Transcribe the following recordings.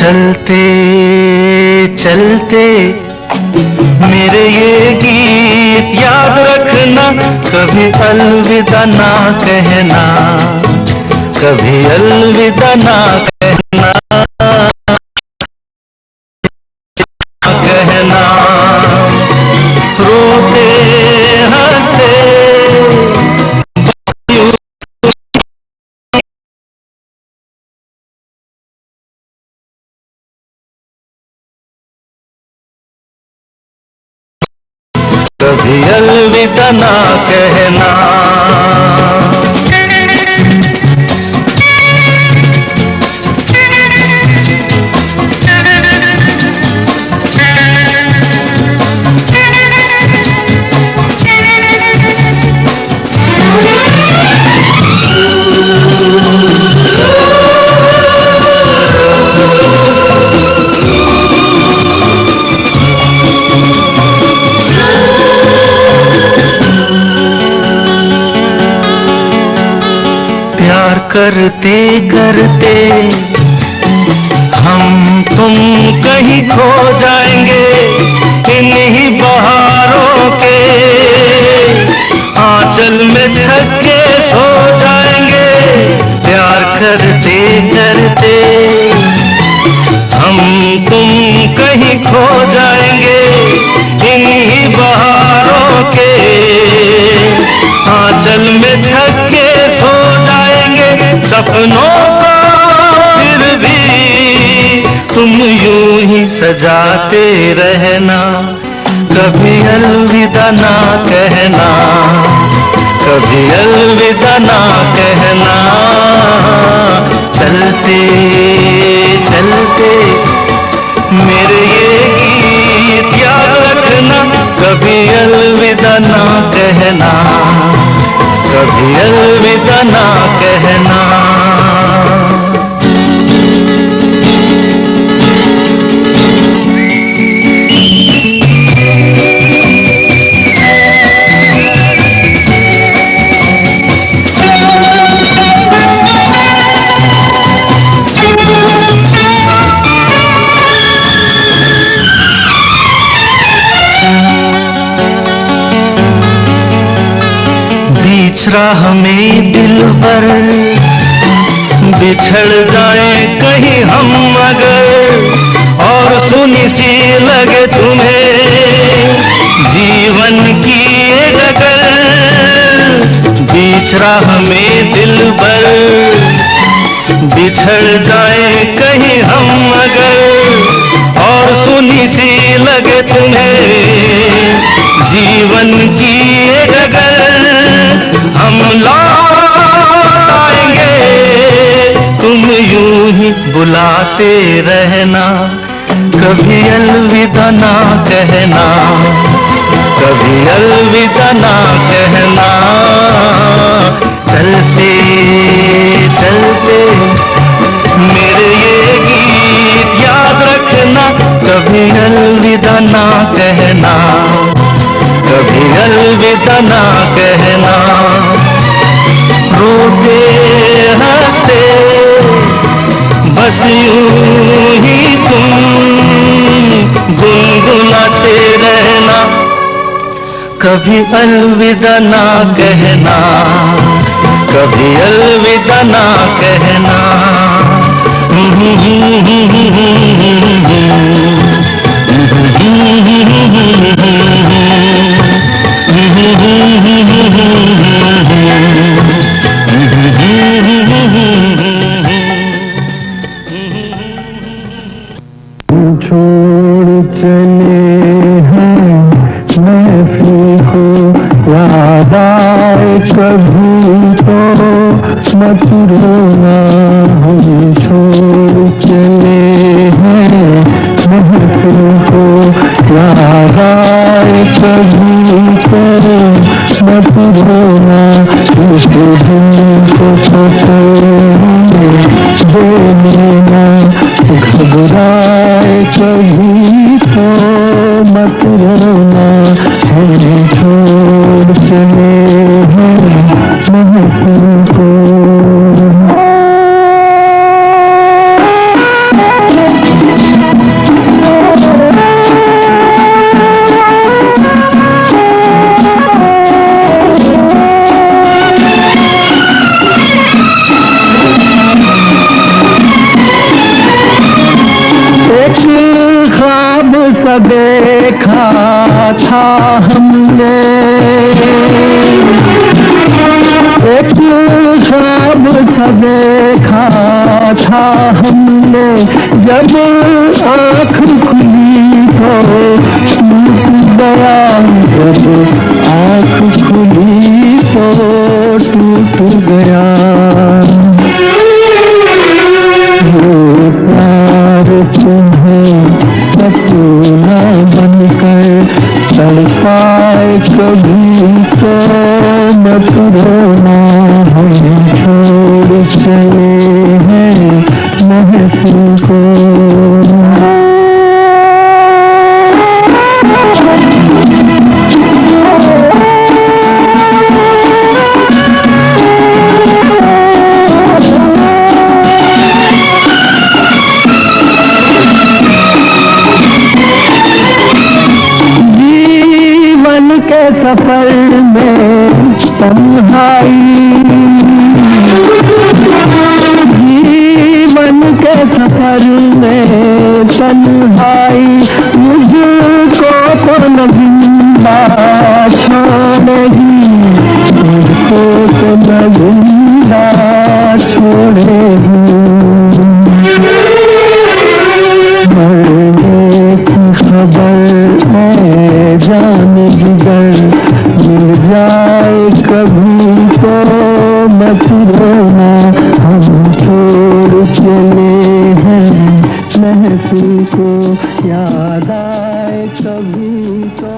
चलते चलते मेरे ये गीत याद रखना, कभी अलविदा ना कहना, कभी अलविदा ना कहना, कहना। रोते हंसते कभी अलविदा ना कहना। प्यार करते करते हम तुम कहीं खो जाएंगे, इन्हीं बहारों के आंचल में ढक के सो जाएंगे। प्यार करते करते हम तुम कहीं खो जाएंगे, इन्हीं बहारों के आंचल में ढक के सो जाएंगे। सपनों को फिर भी तुम यूं ही सजाते रहना, कभी अलविदा ना कहना, कभी अलविदा ना कहना। चलते चलते मेरे ये गीत याद रखना, कभी अलविदा ना कहना, कभी अलविदा ना कहना। बीच राह में दिल पर बिछड़ जाए कहीं हम अगर, और सुनी सी लगे तुम्हें जीवन की ये डगर। बीच राह में दिल पर बिछड़ जाए कहीं हम अगर, और सुनी सी लगे तुम्हें जीवन की ये डगर। हम लौट आएंगे, तुम यूं ही बुलाते रहना, कभी अलविदा ना कहना, कभी अलविदा ना कहना। चलते चलते मेरे ये गीत याद रखना, कभी अलविदा ना कहना, कभी अलविदा ना कहना। रोते हंसते बस यूं ही तुम गुनगुनाते रहना, कभी अलविदा ना कहना, कभी अलविदा ना कहना। छोड़ चले हैं महफिल को, याद आए कभी तो मत रोना। हम छोड़ चले हैं महफिल को, याद आए कभी तो मत रोना। इस दिन को देना, घबराए कभी तो मत रोना। हम छोड़ चले हैं महफिल को। देखा था हमने जब आँख खुली तो टूट गया, जब आँख खुली तो टूट गया। ये प्यार तुम्हें सपना बनकर तड़पाए कभी तो मत रोना, हम छोड़ चले हैं महफिल को। के सफर में तन्हाई, जीवन के सफर में तन्हाई, मुझको तो न जिंदा छोड़ेगी, मुझको तो न जिंदा छोड़ेगी। मरने की खबर है जान जिगर, मिल जाए कभी तो मत रोना, हम छोड़ चले हैं महफिल को, याद आए कभी तो।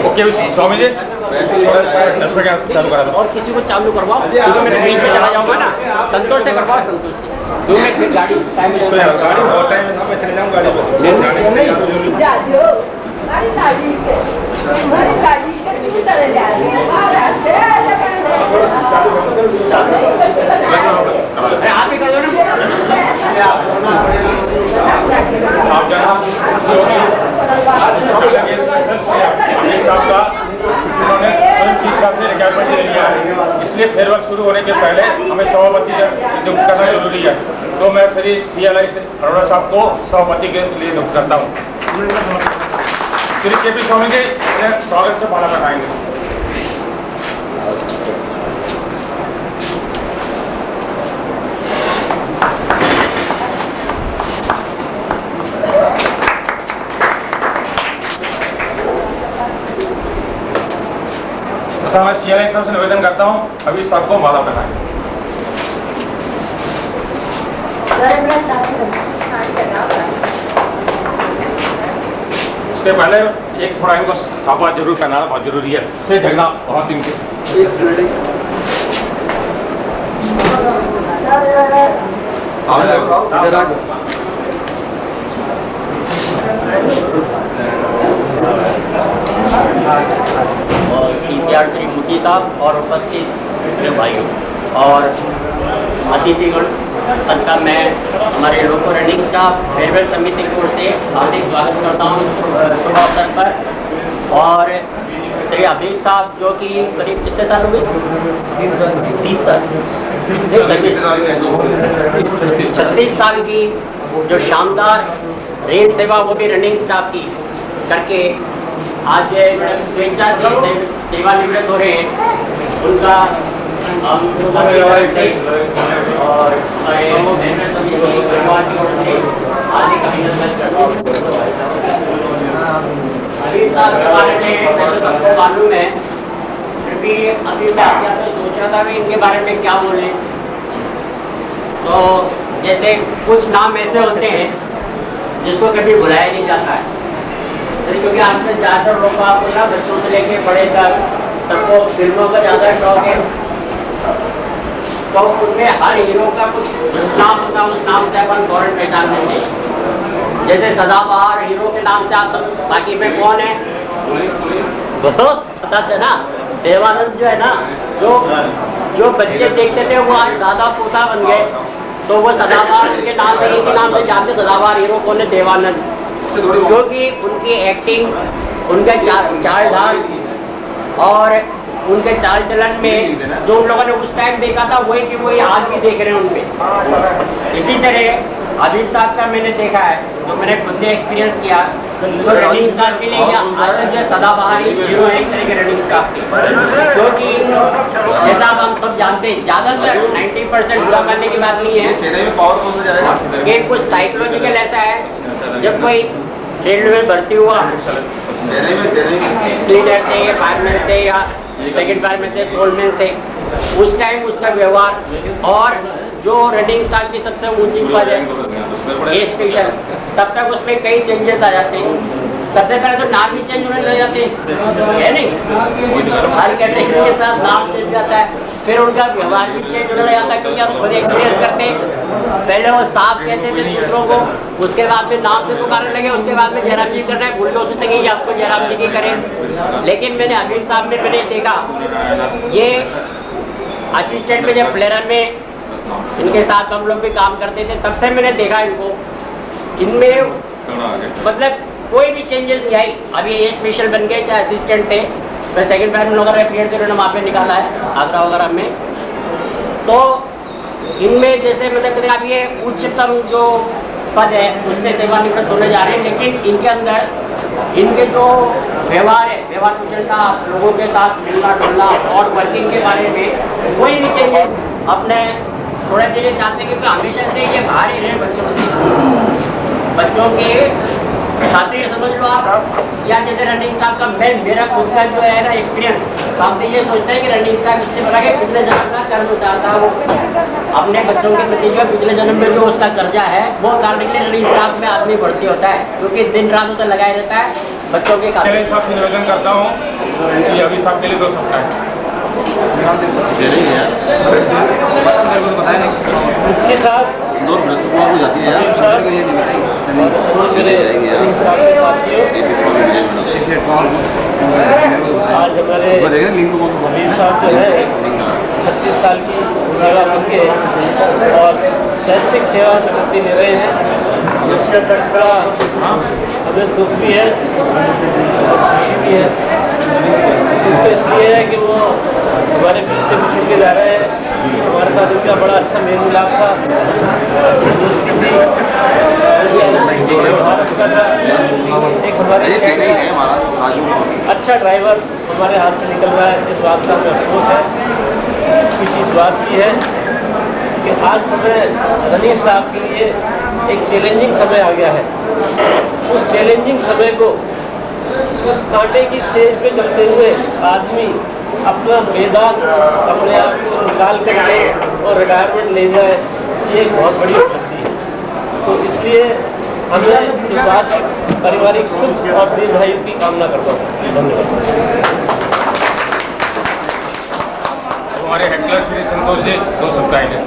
ओके स्वामी जी 10 मिनट चालू करा दो। और किसी को चालू करवाओ, क्योंकि मैं बीच में चला जाऊंगा ना। संतोष से करवाओ, संतोष से 2 मिनट फिर गाड़ी टाइम गाड़ी बहुत टाइम है, मैं चले जाऊँ गाड़ी पे। आप ही कर दो ना। आप जाना उन्होंने स्वयं की इच्छा से रिटायरमेंट ले लिया है, इसलिए फेयरवेल शुरू होने के पहले हमें सभापति नियुक्त करना जरूरी है। तो मैं श्री CLI से अरोड़ा साहब को सभापति के लिए नियुक्त करता हूँ। श्री KP स्वामी जी स्वागत से माला पहनाएंगे। तथा मैं CLI साहब से निवेदन करता हूँ अभी सबको माला पहनाएं। उसके पहले एक थोड़ा इनको साफा जरूर पहनाना बहुत जरूरी है, से ढकना बहुत इनके और CCR श्री मुखी साहब और उपस्थित मेरे भाइयों और अतिथिगण सबका मैं हमारे लोको रनिंग स्टाफ फेयरवेल समिति की ओर से हार्दिक स्वागत करता हूँ इस शुभ अवसर पर। और श्री अभिल साहब जो कि करीब कितने साल हो गए? 30 साल 36 साल की जो शानदार रेल सेवा वो भी रनिंग स्टाफ की करके आज मैडम स्वेच्छा से सेवानिवृत्त हो रहे हैं, उनका हम और समिति परिवार की ओर से हार्दिक अभिनंदन करता हूँ। अभी साल के बारे में सबको मालूम है, फिर भी अभी मैं आपसे सोच रहा था कि इनके बारे में क्या बोलें। तो जैसे कुछ नाम ऐसे होते हैं जिसको कभी बुलाया नहीं जाता है, क्योंकि आजकल ज़्यादातर लोगों को आपको ना बच्चों से लेके बड़े तक सबको फिल्मों का ज़्यादा शौक है। तो उनमें हर हीरो का कुछ नाम होता है, उस नाम से अपन फौरन पहचानते हैं। जैसे सदाबहार हीरो के नाम से आप सब, बाकी में कौन है बहुत पता थे ना। देवानंद जो है ना, जो बच्चे देखते थे वो आज दादा पोता बन गए, तो वो सदाबहार के नाम से एक ही नाम से जानते। सदाबहार हीरो कौन है? देवानंद। क्योंकि उनकी एक्टिंग, उनका चाल ढाल और उनके चाल चलन में जो उन लोगों ने उस टाइम देखा था वही कि वही आज भी देख रहे हैं उनपे। इसी तरह अभिल साहब का मैंने देखा है, तो मैंने खुद ने एक्सपीरियंस किया। तो रनिंग स्टाफ के लिए आज तक जो सदाबहार हीरो है एक तरह के रनिंग स्टाफ के, क्योंकि जैसा हम सब जानते हैं ज़्यादातर 90% बुरा करने की बात नहीं है कि कुछ साइकोलॉजिकल ऐसा है। जब कोई फील्ड में भर्ती हुआ लीडर से या फायरमैन से या सेकंड फायरमैन से फोरमैन से, उस टाइम उसका व्यवहार और जो रनिंग स्टाफ की सबसे ऊंची पद है ए स्पेशल, तब तक उसमें कई चेंजेस आ जाते हैं। सबसे पहले तो नाम ही चेंज होने लग जाते हैं, है नहीं? हर कैटेगरी के साथ नाम चेंज जाता है, फिर उनका व्यवहार भी चेंज होने लग जाता है, क्योंकि आप खुद एक्सपीरियंस करते हैं। पहले वो साफ कहते थे दूसरों को, उसके बाद में नाम से पुकारने लगे, उसके बाद में जयराम जी कर रहे हैं, भूल के उसने कि आपको जयराम जी की करें। लेकिन मैंने अभिल साहब में मैंने देखा, ये असिस्टेंट में जब फ्लेयर में इनके साथ हम लोग भी काम करते थे, तब से मैंने देखा इनको, इनमें मतलब कोई भी चेंजेस नहीं आई। अभी ये स्पेशल बन गए, चाहे असिस्टेंट थे, मैं सेकंड फायरमैन वगैरह पीरियड से उन्होंने वहाँ पे निकाला है आगरा वगैरह में। तो इनमें जैसे मतलब अब ये उच्चतम जो पद है उससे सेवानिवृत्त होने जा रहे हैं, लेकिन इनके अंदर इनके जो व्यवहार है, व्यवहार कुशलता, लोगों के साथ मिलना जुलना और वर्किंग के बारे में कोई भी चेंजेस अपने थोड़े देर चाहते हैं, क्योंकि हमेशा से ये बाहर ही रहे बच्चों से, बच्चों के खातिर समझ लो आप, या जैसे रनिंग स्टाफ का मेरा खुद का जो है ना एक्सपीरियंस, हम तो ये सोचते हैं कि रनिंग स्टाफ इसलिए बना के पिछले जन्म का कर्म उतारता वो अपने बच्चों के प्रति जो पिछले जन्म में जो उसका कर्जा है वो उतारने के लिए रनिंग स्टाफ में आदमी भर्ती होता है, क्योंकि दिन रात तो लगाए रहता है बच्चों के खाते। हिसाब से निवेदन करता हूँ कि अभी साहब के लिए 2 सप्ताह है। मुख्य साहब आज हमारे वजीर साहब जो है 36 साल की सेवा करके और शैक्षिक सेवा निवृत्ति ले रहे हैं, जिसका दरअसल हमें दुख भी है और खुशी भी है। दुख तो इसलिए है कि वो हमारे बीच से छूट के जा रहे हैं। हमारे साथ उनका बड़ा अच्छा मेल मिलाप था, अच्छी दोस्ती थी, व्यवहार अच्छा था। एक हमारे अच्छा ड्राइवर हमारे हाथ से निकल रहा है, इस बात का हमें अफसोस है। कुछ इस बात की है कि आज समय रनिंग स्टाफ के लिए एक चैलेंजिंग समय आ गया है। उस चैलेंजिंग समय को, उस कांटे की सेज पे चलते हुए आदमी अपना मैदान अपने आप को निकाल करके और रिटायरमेंट ले जाए, ये एक बहुत बड़ी उपलब्धि है। तो इसलिए हमें इस बात पारिवारिक सुख और दीर्घायु की कामना करता हूँ। धन्यवाद। हमारे हेड क्लर्क श्री संतोष जी 2 सप्ताह आएंगे।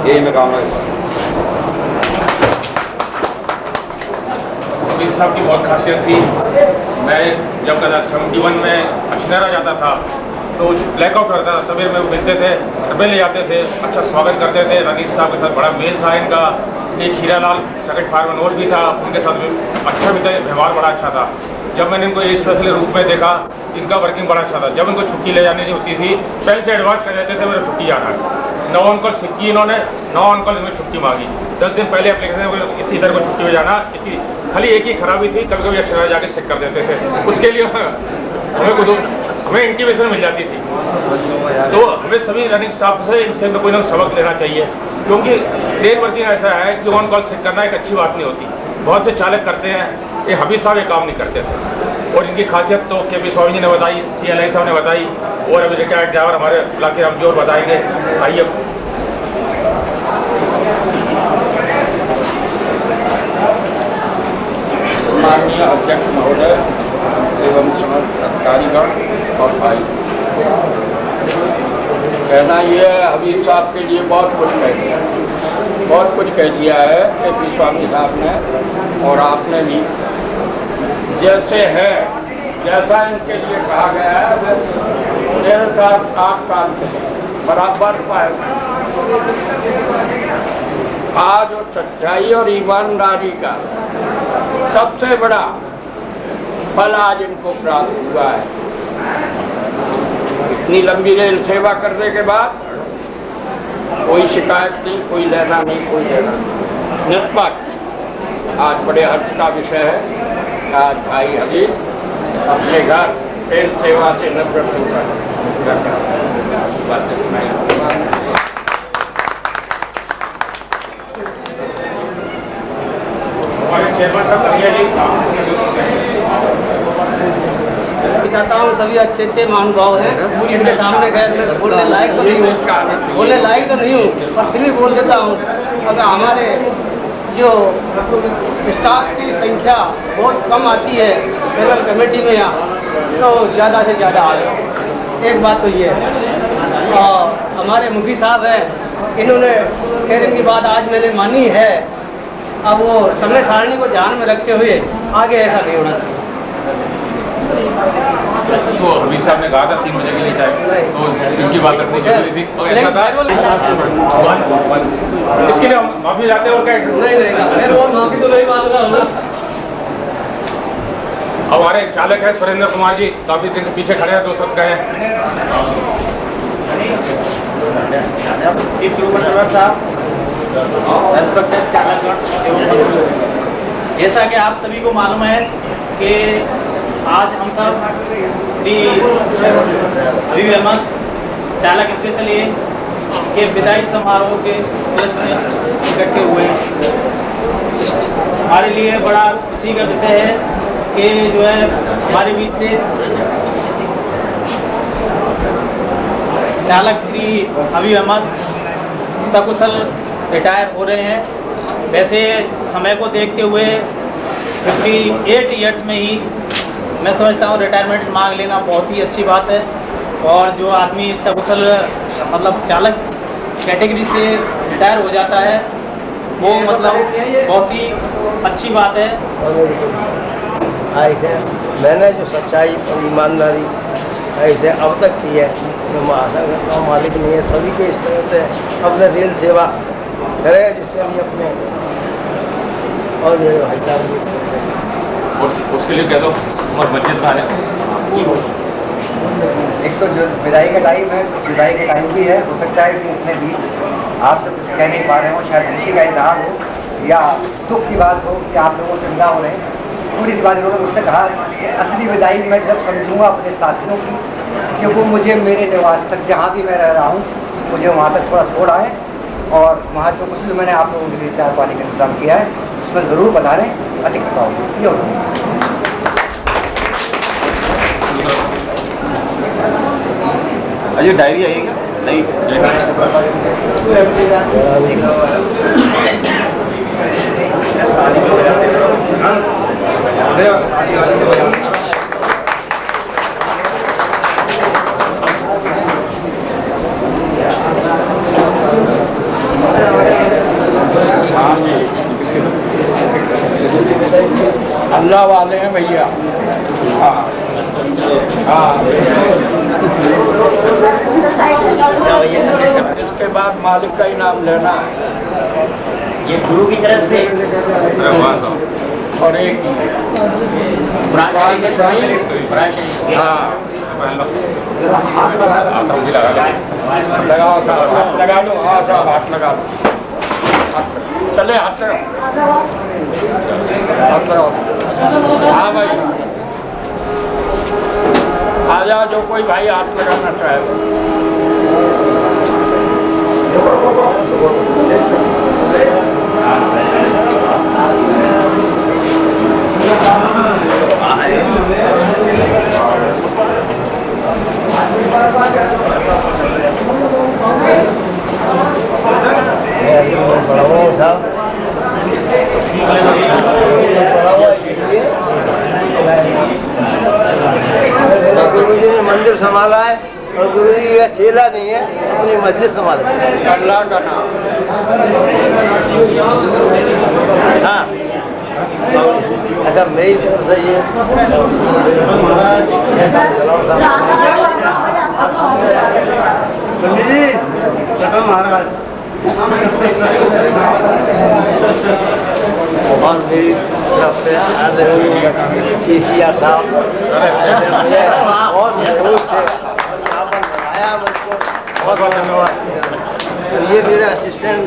यही मैं कामना साहब की बहुत खासियत थी। मैं जब 71 में अक्षनेरा जाता था तो ब्लैकआउट करता था, तभी में मिलते थे, डब्बे ले जाते थे, अच्छा स्वागत करते थे। रनिंग स्टाफ के साथ बड़ा मेल था इनका। एक हीरालाल सेकंड फायरमैन और भी था, उनके साथ अच्छा भी था, व्यवहार बड़ा अच्छा था। जब मैंने इनको स्पेशल रूप में देखा, इनका वर्किंग बड़ा अच्छा था। जब इनको छुट्टी ले जानी होती थी पहले से एडवांस कर देते थे मेरा छुट्टी जाना है। 9 अंकल सिक्की इन्होंने, 9 अंकल इन्होंने छुट्टी मांगी। 10 दिन पहले एप्लीकेशन इतनी देर को छुट्टी हो जाना, इतनी खाली एक ही खराबी थी, कभी कभी अक्षर जाके चेक कर देते थे। उसके लिए हमें इनकी वजह से मिल जाती थी। तो हमें सभी रनिंग स्टाफ से इनसे कोई ना सबक लेना चाहिए, क्योंकि ट्रेन वर्किंग ऐसा है कि ऑन कॉल चेक करना एक अच्छी बात नहीं होती। बहुत से चालक करते हैं, ये हबीब साहब ये काम नहीं करते थे। और इनकी खासियत तो के पी स्वामी जी ने बताई, CLI साहब ने बताई, और अभी रिटायर्ड ड्राइवर हमारे इलाके हम जो बताएंगे। आइए। माननीय अध्यक्ष महोदय एवं समस्त अधिकारीगण और भाई, कहना ये है हबीब साहब के लिए बहुत कुछ कह दिया, बहुत कुछ कह दिया है के पी स्वामी साहब ने और आपने भी। जैसे है, जैसा इनके लिए कहा गया है, मेरे साथ 8 साल के बराबर पाए। आज और सच्चाई और ईमानदारी का सबसे बड़ा फल आज इनको प्राप्त हुआ है। इतनी लंबी रेल सेवा करने के बाद कोई शिकायत नहीं, कोई लेना नहीं, कोई देना नहीं, निष्पक्ष। आज बड़े हर्ष का विषय है, आज भाई हबीब अपने घर रेल सेवा से निवृत्त होकर चाहता हूँ सभी अच्छे अच्छे महानुभाव हैं, इनके सामने गैर में बोलने लायक तो नहीं हूँ, बोलने लायक तो नहीं हूँ, पर फिर भी बोल देता हूँ। अगर हमारे जो स्टाफ की संख्या बहुत कम आती है फेडरल कमेटी में यहाँ, तो ज़्यादा से ज़्यादा आ जाए। एक बात तो ये है। और हमारे मुखी साहब हैं, इन्होंने खैर इनकी बात आज मैंने मानी है। अब वो समय सारणी को ध्यान में रखते हुए आगे ऐसा नहीं होना चाहिए। तो हबीब साहब ने कहा था 3 बजे के लिए जाए, तो इनकी बात रखनी जरूरी थी। तो ऐसा था इसके लिए हम माफी चाहते हैं। और क्या नहीं, माफी तो नहीं मांग रहा हूँ। हमारे चालक है सुरेंद्र कुमार जी, काफी दिन से पीछे खड़े हैं, 2 शब्द कहे। जैसा कि आप सभी को मालूम है कि आज हम सब श्री हबीब अहमद चालक स्पेशल के विदाई समारोह के उपलक्ष्य में इकट्ठे हुए हैं। हमारे लिए बड़ा खुशी का विषय है कि जो है हमारे बीच से चालक श्री हबीब अहमद सकुशल रिटायर हो रहे हैं। वैसे समय को देखते हुए 58 ईयर्स में ही मैं समझता हूँ रिटायरमेंट मांग लेना बहुत ही अच्छी बात है। और जो आदमी सकुशल मतलब चालक कैटेगरी से रिटायर हो जाता है वो मतलब बहुत ही अच्छी बात है। ऐसे मैंने जो सच्चाई और ईमानदारी ऐसे अब तक की है, मैं आशा करता हूँ मालिक नहीं है सभी को इस तरह से अपने रेल सेवा करेगा जिससे हम अपने और मेरे भाई साहब उसके लिए कह दो मस्जिद में आने। एक तो जो विदाई का टाइम है, विदाई का टाइम भी है, हो सकता है कि इतने बीच आपसे कुछ कह नहीं पा रहे हो, शायद खुशी का इजहार हो या दुख की बात हो कि आप लोगों से विदा हो रहे हैं। थोड़ी सी बात इन्होंने मुझसे कहा कि असली विदाई मैं जब समझूंगा अपने साथियों की कि वो मुझे मेरे निवास तक जहाँ भी मैं रह रहा हूँ मुझे वहाँ तक थोड़ा छोड़ आए और वहाँ जो कुछ भी मैंने आप लोगों के लिए चाय पानी का इंतजाम किया है उसमें ज़रूर बधाएं, अधिक बताऊँगी ये होगा। अजय डायरी आई क्या? नहीं अल्लाह वाले हैं भैया। हाँ हाँ, इसके बाद मालिक का इनाम लेना है। ये गुरु की तरफ से और एक ही लगाओ हाथ लगा लो, हाँ साहब हाथ लगा लो, चले हाथ लगाओ, हाथ लगाओ। हाँ भाई आ जाओ जो कोई भाई हाथ लगाना चाहे। गुरु जी ने मंदिर संभाला है और गुरु जी का चेला नहीं है, अपनी मस्जिद संभाला है। अल्लाह का नाम। हाँ अच्छा मेरी तरफ से ये पंडित जी महाराज और मेरी तरफ से CCR साहब बहुत सहयोग से यहाँ पर बनाया मुझको, बहुत बहुत धन्यवाद। ये मेरे असिस्टेंट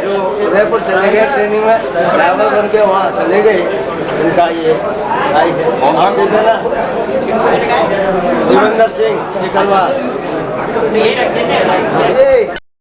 जो उदयपुर चले गए ट्रेनिंग में, ड्राइवर बन के वहाँ चले गए, इनका ये आई है आप देखे ना देवेंद्र सिंह निकलवा।